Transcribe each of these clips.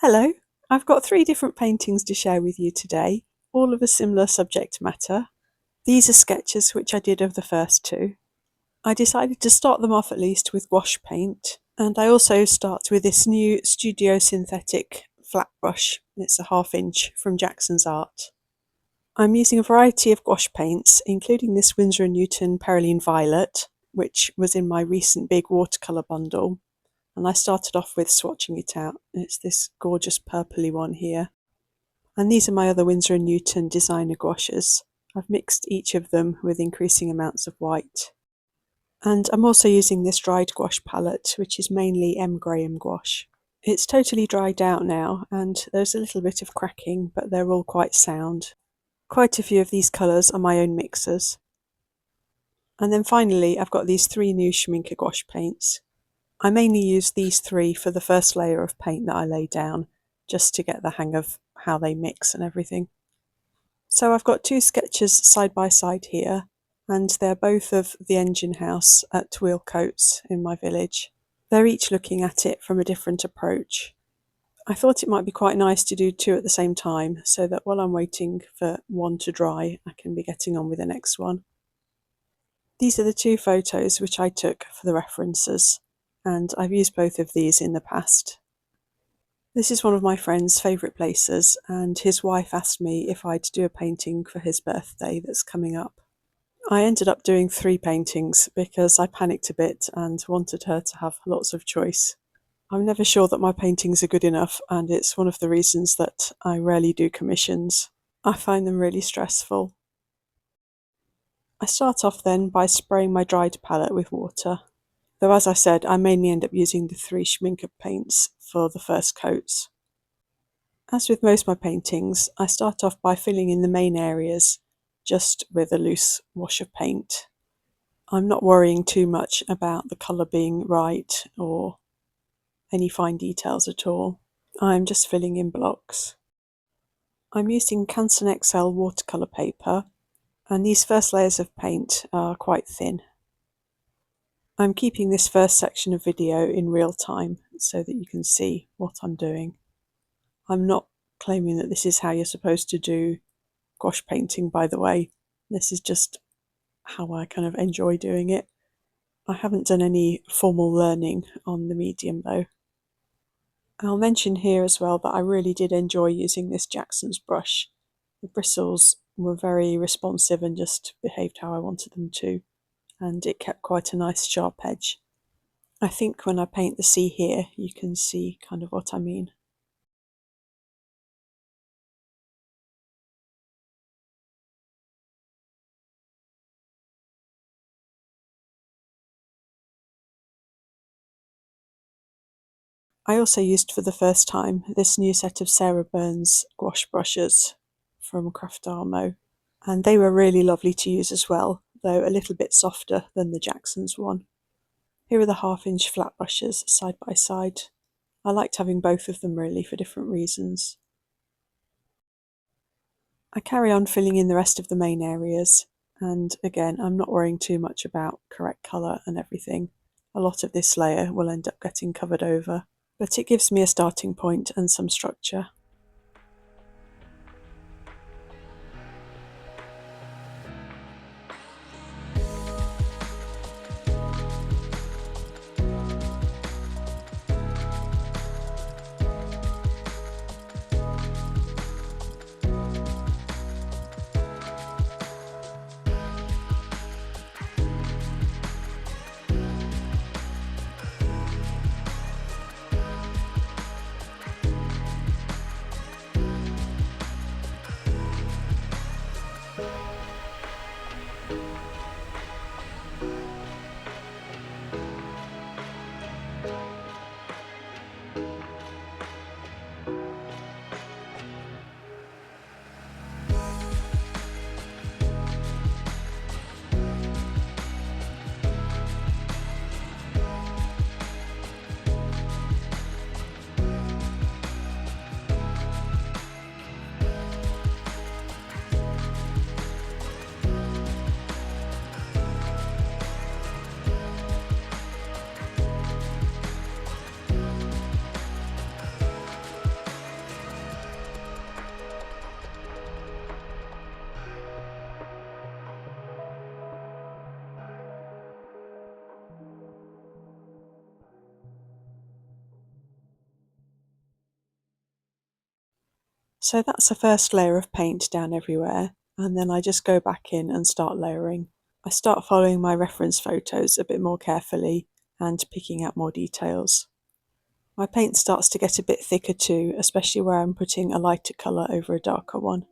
Hello, I've got 3 different paintings to share with you today, all of a similar subject matter. These are sketches which I did of the first 2. I decided to start them off at least with gouache paint, and I also start with this new Studio Synthetic flat brush. It's a 1/2 inch from Jackson's Art. I'm using a variety of gouache paints, including this Winsor & Newton Perylene Violet, which was in my recent big watercolour bundle. And I started off with swatching it out. It's this gorgeous purpley one here. And these are my other Winsor & Newton designer gouaches. I've mixed each of them with increasing amounts of white. And I'm also using this dried gouache palette, which is mainly M.Graham gouache. It's totally dried out now, and there's a little bit of cracking, but they're all quite sound. Quite a few of these colours are my own mixers. And then finally, I've got these 3 new Schmincke gouache paints. I mainly use these 3 for the first layer of paint that I lay down, just to get the hang of how they mix and everything. So I've got 2 sketches side by side here, and they're both of the engine house at Wheelcoats in my village. They're each looking at it from a different approach. I thought it might be quite nice to do 2 at the same time, so that while I'm waiting for one to dry, I can be getting on with the next one. These are the 2 photos which I took for the references, and I've used both of these in the past. This is one of my friend's favourite places, and his wife asked me if I'd do a painting for his birthday that's coming up. I ended up doing 3 paintings because I panicked a bit and wanted her to have lots of choice. I'm never sure that my paintings are good enough, and it's one of the reasons that I rarely do commissions. I find them really stressful. I start off then by spraying my dried palette with water. Though as I said, I mainly end up using the 3 Schmincke paints for the first coats. As with most of my paintings, I start off by filling in the main areas just with a loose wash of paint. I'm not worrying too much about the colour being right or any fine details at all. I'm just filling in blocks. I'm using Canson XL watercolour paper, and these first layers of paint are quite thin. I'm keeping this first section of video in real time so that you can see what I'm doing. I'm not claiming that this is how you're supposed to do gouache painting, by the way. This is just how I kind of enjoy doing it. I haven't done any formal learning on the medium though. I'll mention here as well that I really did enjoy using this Jackson's brush. The bristles were very responsive and just behaved how I wanted them to, and it kept quite a nice sharp edge. I think when I paint the sea here, you can see kind of what I mean. I also used for the first time this new set of Sarah Burns gouache brushes from Craft Armo, and they were really lovely to use as well, though a little bit softer than the Jackson's one. Here are the 1/2 inch flat brushes side by side. I liked having both of them really for different reasons. I carry on filling in the rest of the main areas, and again, I'm not worrying too much about correct colour and everything. A lot of this layer will end up getting covered over, but it gives me a starting point and some structure. So that's the first layer of paint down everywhere, and then I just go back in and start layering. I start following my reference photos a bit more carefully and picking out more details. My paint starts to get a bit thicker too, especially where I'm putting a lighter colour over a darker one.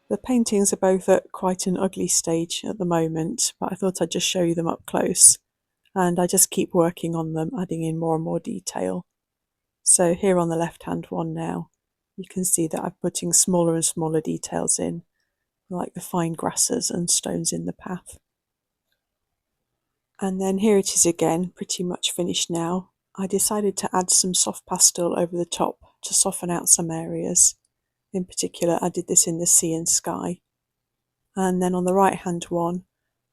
The paintings are both at quite an ugly stage at the moment, but I thought I'd just show you them up close, and I just keep working on them, adding in more and more detail. So here on the left hand one now, you can see that I'm putting smaller and smaller details in, like the fine grasses and stones in the path. And then here it is again, pretty much finished now. I decided to add some soft pastel over the top to soften out some areas. In particular, I did this in the sea and sky. And then on the right hand one,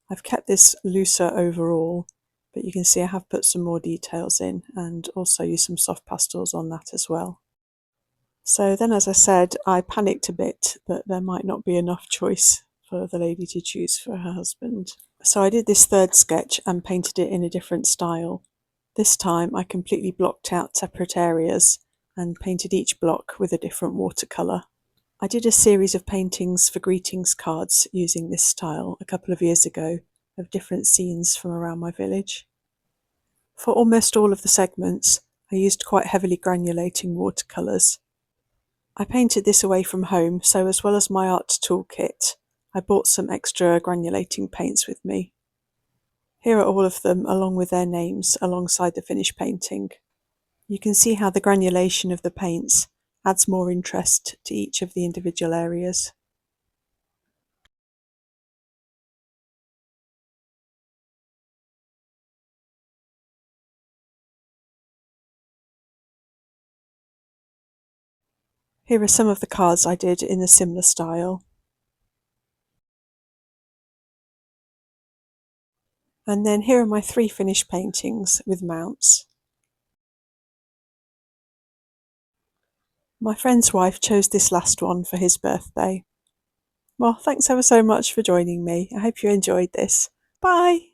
I've kept this looser overall, but you can see I have put some more details in and also used some soft pastels on that as well. So then, as I said, I panicked a bit that there might not be enough choice for the lady to choose for her husband. So I did this third sketch and painted it in a different style. This time I completely blocked out separate areas and painted each block with a different watercolour. I did a series of paintings for greetings cards using this style a couple of years ago of different scenes from around my village. For almost all of the segments, I used quite heavily granulating watercolours. I painted this away from home, so as well as my art toolkit, I bought some extra granulating paints with me. Here are all of them along with their names alongside the finished painting. You can see how the granulation of the paints adds more interest to each of the individual areas. Here are some of the cards I did in a similar style. And then here are my 3 finished paintings with mounts. My friend's wife chose this last one for his birthday. Well, thanks ever so much for joining me. I hope you enjoyed this. Bye!